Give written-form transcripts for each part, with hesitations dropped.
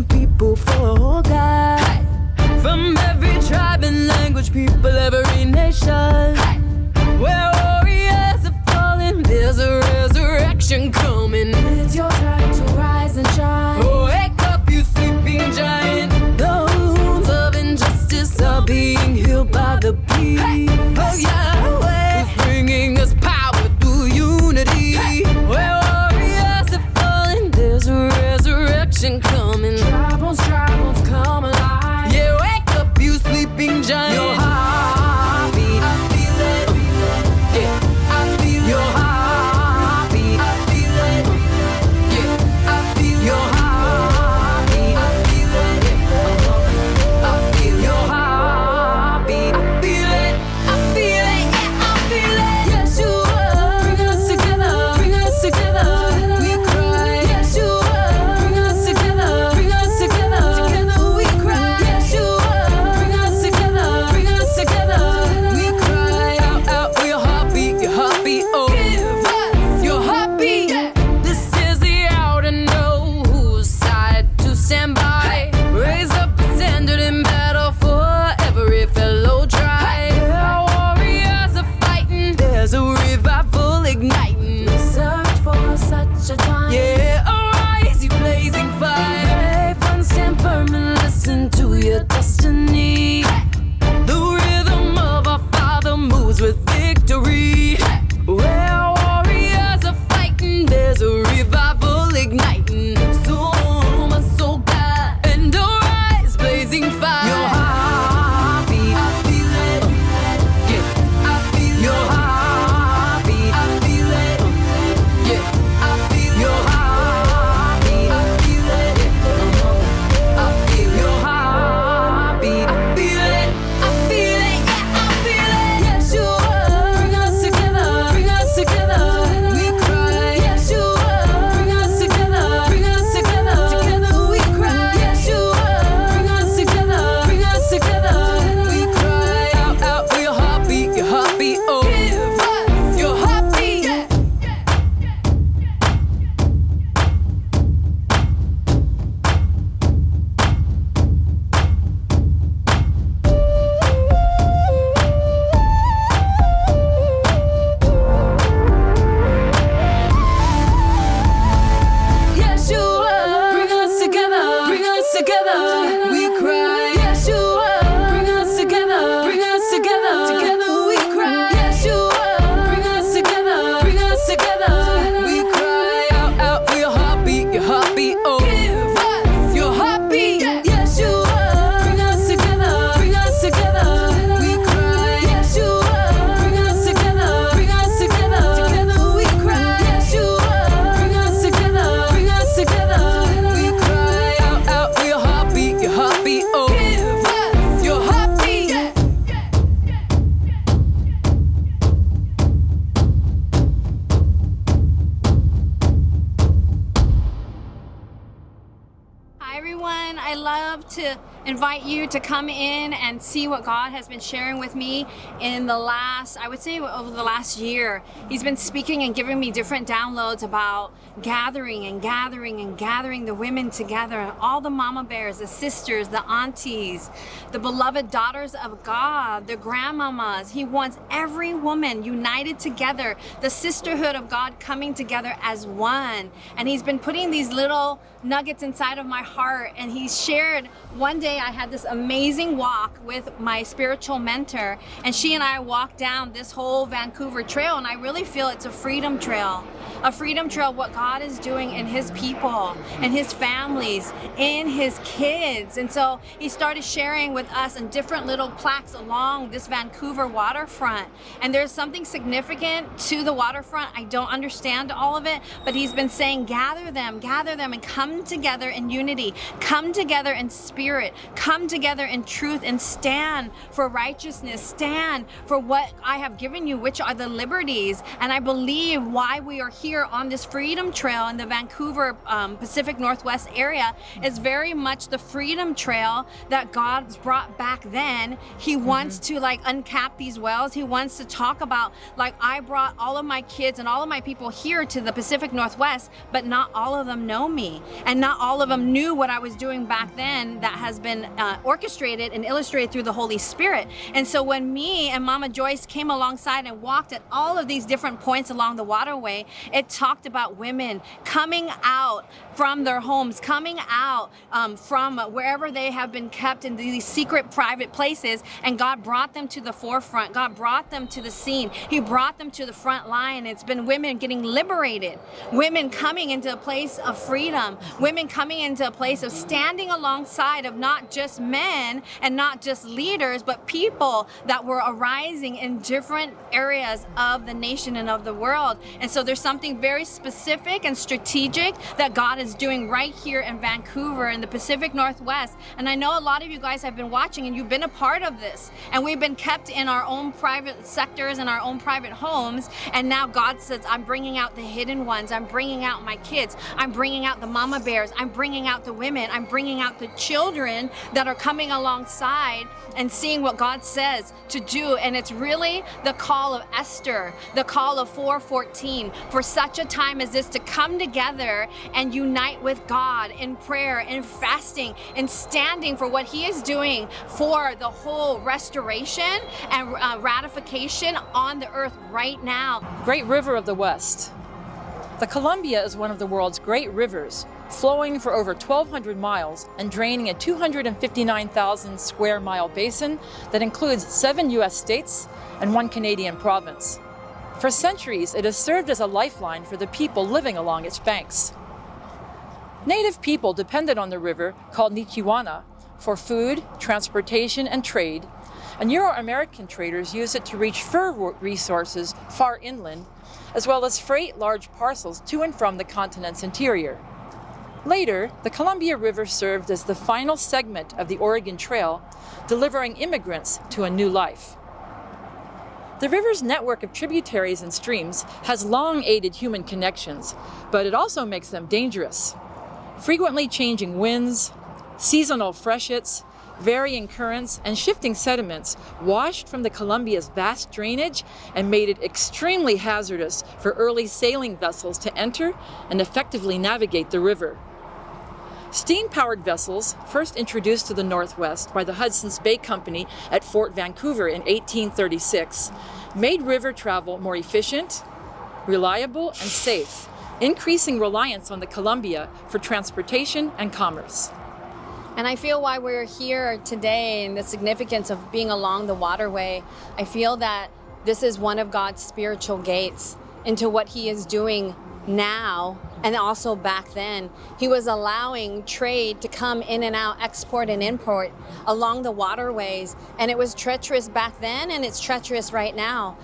some people for God. From every tribe and language, people, every nation. Where warriors are falling, there's a resurrection coming. It's your time to rise and shine. Wake up, you sleeping giant. The wounds of injustice are being healed by the peace. Oh Yahweh, who's bringing us power through unity. Where warriors are falling, there's a resurrection coming. Dry bones come alive. Yeah, wake up, you sleeping giant. Your heartbeat, I feel it. Yeah, I feel your heartbeat. I feel it. Yeah, I feel your heartbeat. I feel it. Yeah, I feel your heartbeat. I feel it. I feel it. Yeah, I feel it. Yeshua, bring us together. Bring us together. We cry. Yeshua, bring us together. Bring us together. Together we cry. Yeshua, bring us together. Bring us together. We cry out, out for your heartbeat, oh. Give us your heartbeat. This is the hour to know whose side to stand by. Raise up a standard in battle for every fellow tribe. Our warriors are fighting. There's a revival igniting. We search for such a time. Yeah, arise, you blazing fire. Brave ones, stand firm and listen to your destiny. The rhythm of our Father moves with victory. Where warriors are fighting, there's a revival igniting. So, my soul, God, and arise, blazing fire. Your heartbeat, I feel it. Yeah, I feel your heartbeat. I feel it. Yeah, I feel your heartbeat. I feel it. Yeah, I feel your heartbeat. I feel it. I feel it. Yeah, I feel it. Yeshua, bring us together. Bring us together. We cry. Yeshua, bring us together. Bring us together. Together we cry. Yeshua, bring us together. Bring us together. We cry out, out for your heartbeat, oh. Give us your heartbeat. Yeshua, bring us together. Bring us together. We cry. Yeshua, bring us together. Bring us together. Together we cry. Yeshua, bring us together. Bring us together. We cry out, out for your heartbeat, oh. Give us your heartbeat. Yeshua, bring us together. Bring us together. We cry. Yeshua, bring us together. Bring us together. Together we cry. Yeshua, bring us together. Bring us together. We cry out, out for your heartbeat, oh. Give us your heartbeat. Hi everyone, I love to invite you to come in and see what God has been sharing with me in the last, I would say over the last year. He's been speaking and giving me different downloads about gathering and gathering and gathering the women together, and all the mama bears, the sisters, the aunties, the beloved daughters of God, the grandmamas. He wants every woman united together, the sisterhood of God coming together as one. And he's been putting these little nuggets inside of my heart, and he shared one day I had this amazing walk with my spiritual mentor, and she and I walked down this whole Vancouver trail, and I really feel it's a freedom trail, what God is doing in his people, in his families, in his kids. And so he started sharing with us in different little plaques along this Vancouver waterfront, and there's something significant to the waterfront. I don't understand all of it, but he's been saying gather them and come together in unity, come together in spirit, come together in truth, and stand for righteousness, stand for what I have given you, which are the liberties. And I believe why we are here here on this Freedom Trail in the Vancouver Pacific Northwest area is very much the Freedom Trail that God brought back then. He wants to like uncap these wells. He wants to talk about, like, I brought all of my kids and all of my people here to the Pacific Northwest, but not all of them know me, and not all of them knew what I was doing back then that has been orchestrated and illustrated through the Holy Spirit. And so when me and Mama Joyce came alongside and walked at all of these different points along the waterway, it talked about women coming out from their homes, coming out from wherever they have been kept in these secret private places, and God brought them to the forefront. God brought them to the scene. He brought them to the front line. It's been women getting liberated, women coming into a place of freedom, women coming into a place of standing alongside of not just men and not just leaders, but people that were arising in different areas of the nation and of the world. And so there's something very specific and strategic that God is doing right here in Vancouver in the Pacific Northwest. And I know a lot of you guys have been watching and you've been a part of this, and we've been kept in our own private sectors and our own private homes. And now God says, I'm bringing out the hidden ones. I'm bringing out my kids. I'm bringing out the mama bears. I'm bringing out the women. I'm bringing out the children that are coming alongside and seeing what God says to do. And it's really the call of Esther, the call of 4:14, for such a time as this to come together and unite with God in prayer, in fasting, in standing for what He is doing for the whole restoration and ratification on the earth right now. Great River of the West. The Columbia is one of the world's great rivers, flowing for over 1,200 miles and draining a 259,000 square mile basin that includes 7 U.S. states and 1 Canadian province. For centuries, it has served as a lifeline for the people living along its banks. Native people depended on the river, called Nichiwana, for food, transportation, and trade, and Euro-American traders used it to reach fur resources far inland, as well as freight large parcels to and from the continent's interior. Later, the Columbia River served as the final segment of the Oregon Trail, delivering immigrants to a new life. The river's network of tributaries and streams has long aided human connections, but it also makes them dangerous. Frequently changing winds, seasonal freshets, varying currents, and shifting sediments washed from the Columbia's vast drainage and made it extremely hazardous for early sailing vessels to enter and effectively navigate the river. Steam-powered vessels, first introduced to the Northwest by the Hudson's Bay Company at Fort Vancouver in 1836, made river travel more efficient, reliable, and safe, increasing reliance on the Columbia for transportation and commerce. And I feel why we're here today and the significance of being along the waterway, I feel that this is one of God's spiritual gates into what He is doing now and also back then. He was allowing trade to come in and out, export and import along the waterways. And it was treacherous back then and it's treacherous right now.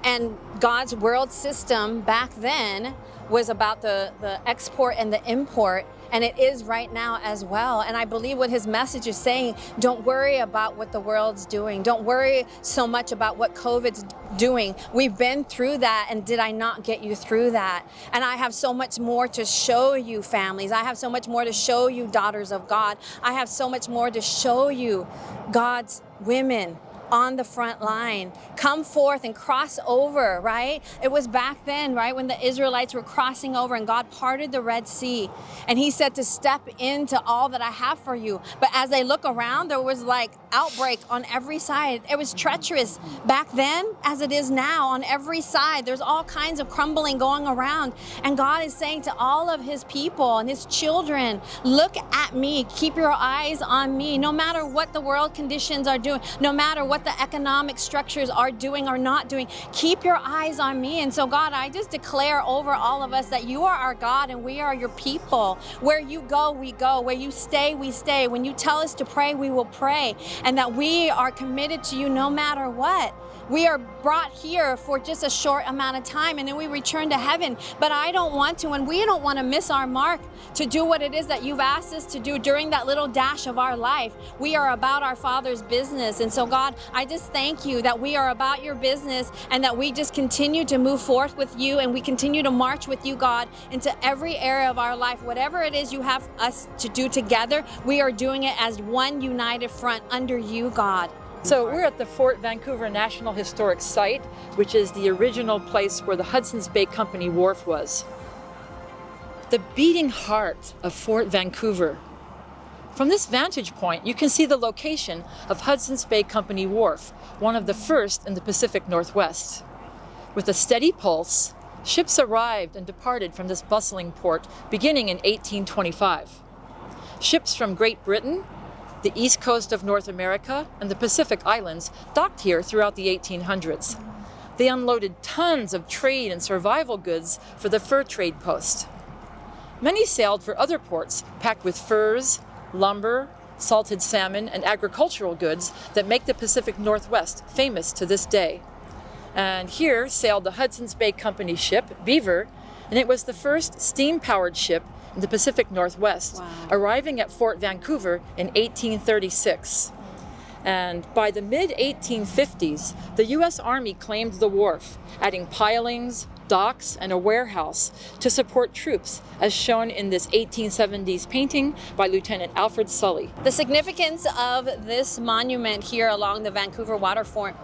And God's world system back then was about the export and the import, and it is right now as well. And I believe what His message is saying, don't worry about what the world's doing. Don't worry so much about what COVID's doing. We've been through that, and did I not get you through that? And I have so much more to show you, families. I have so much more to show you, daughters of God. I have so much more to show you, God's women on the front line. Come forth and cross over, right? It was back then, right, when the Israelites were crossing over and God parted the Red Sea. And He said to step into all that I have for you. But as they look around, there was like outbreak on every side. It was treacherous back then as it is now on every side. There's all kinds of crumbling going around. And God is saying to all of His people and His children, look at me, keep your eyes on me, no matter what the world conditions are doing, no matter what the economic structures are doing or not doing, keep your eyes on me. And so God, I just declare over all of us that You are our God and we are Your people. Where You go, we go. Where You stay, we stay. When You tell us to pray, we will pray. and that we are committed to you no matter what. We are brought here for just a short amount of time and then we return to heaven. But I don't want to, and we don't want to miss our mark to do what it is that you've asked us to do during that little dash of our life. We are about our Father's business. And so God, I just thank you that we are about your business and that we just continue to move forth with you and we continue to march with you, God, into every area of our life. Whatever it is you have us to do together, we are doing it as one united front under you, God. So we're at the Fort Vancouver National Historic Site, which is the original place where the Hudson's Bay Company wharf was. The beating heart of Fort Vancouver. From this vantage point, you can see the location of Hudson's Bay Company Wharf, one of the first in the Pacific Northwest. With a steady pulse, ships arrived and departed from this bustling port beginning in 1825. Ships from Great Britain, the east coast of North America, and the Pacific Islands docked here throughout the 1800s. They unloaded tons of trade and survival goods for the fur trade post. Many sailed for other ports packed with furs, lumber, salted salmon, and agricultural goods that make the Pacific Northwest famous to this day. And here sailed the Hudson's Bay Company ship, Beaver, and it was the first steam-powered ship in the Pacific Northwest, arriving at Fort Vancouver in 1836. And by the mid-1850s, the U.S. Army claimed the wharf, adding pilings, docks, and a warehouse to support troops, as shown in this 1870s painting by Lieutenant Alfred Sully. The significance of this monument here along the Vancouver Waterfront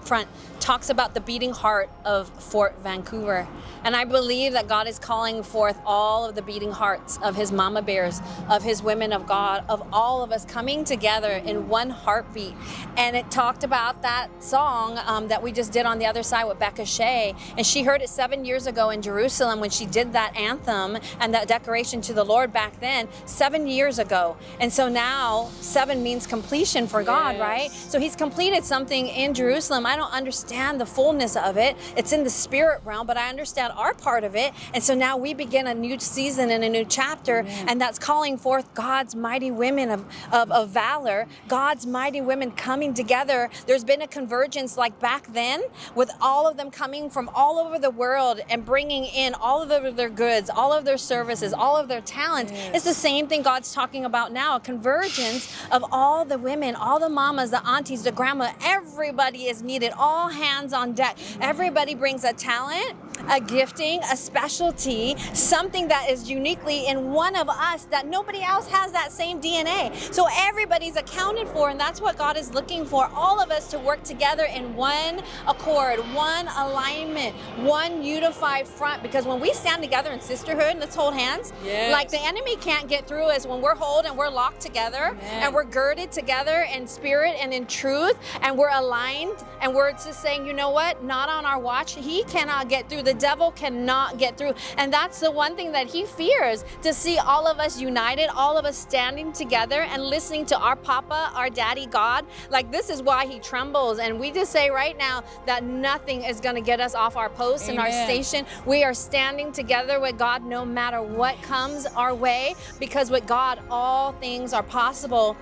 talks about the beating heart of Fort Vancouver. And I believe that God is calling forth all of the beating hearts of his mama bears, of his women of God, of all of us coming together in one heartbeat. And it talked about that song that we just did on the other side with Beckah Shae. And she heard it 7 years ago in Jerusalem when she did that anthem and that declaration to the Lord back then, 7 years ago. And so now 7 means completion for God, right? So he's completed something in Jerusalem. I don't understand the fullness of it. It's in the spirit realm, but I understand our part of it. And so now we begin a new season and a new chapter, and that's calling forth God's mighty women of valor, God's mighty women coming together. There's been a convergence like back then with all of them coming from all over the world and bringing in all of their goods, all of their services, all of their talents. It's the same thing God's talking about now, a convergence of all the women, all the mamas, the aunties, the grandma. Everybody is needed, all hands on deck. Everybody brings a talent, a gifting, a specialty, something that is uniquely in one of us that nobody else has that same DNA. So everybody's accounted for, and that's what God is looking for, all of us to work together in one accord, one alignment, one unified front. Because when we stand together in sisterhood, let's hold hands, like the enemy can't get through us when we're whole and we're locked together and we're girded together in spirit and in truth, and we're aligned, and we're just saying, you know what, not on our watch. He cannot get through. The devil cannot get through. And that's the one thing that he fears, to see all of us united, all of us standing together and listening to our Papa, our Daddy God. Like, this is why he trembles. And we just say right now that nothing is going to get us off our post and our station. We are standing together with God no matter what comes our way, because with God all things are possible.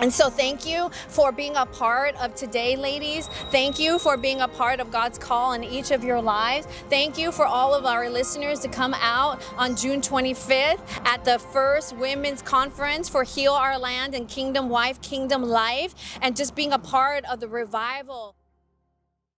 And so thank you for being a part of today, ladies. Thank you for being a part of God's call in each of your lives. Thank you for all of our listeners to come out on June 25th at the first women's conference for Heal Our Land and Kingdom Wife, Kingdom Life, and just being a part of the revival.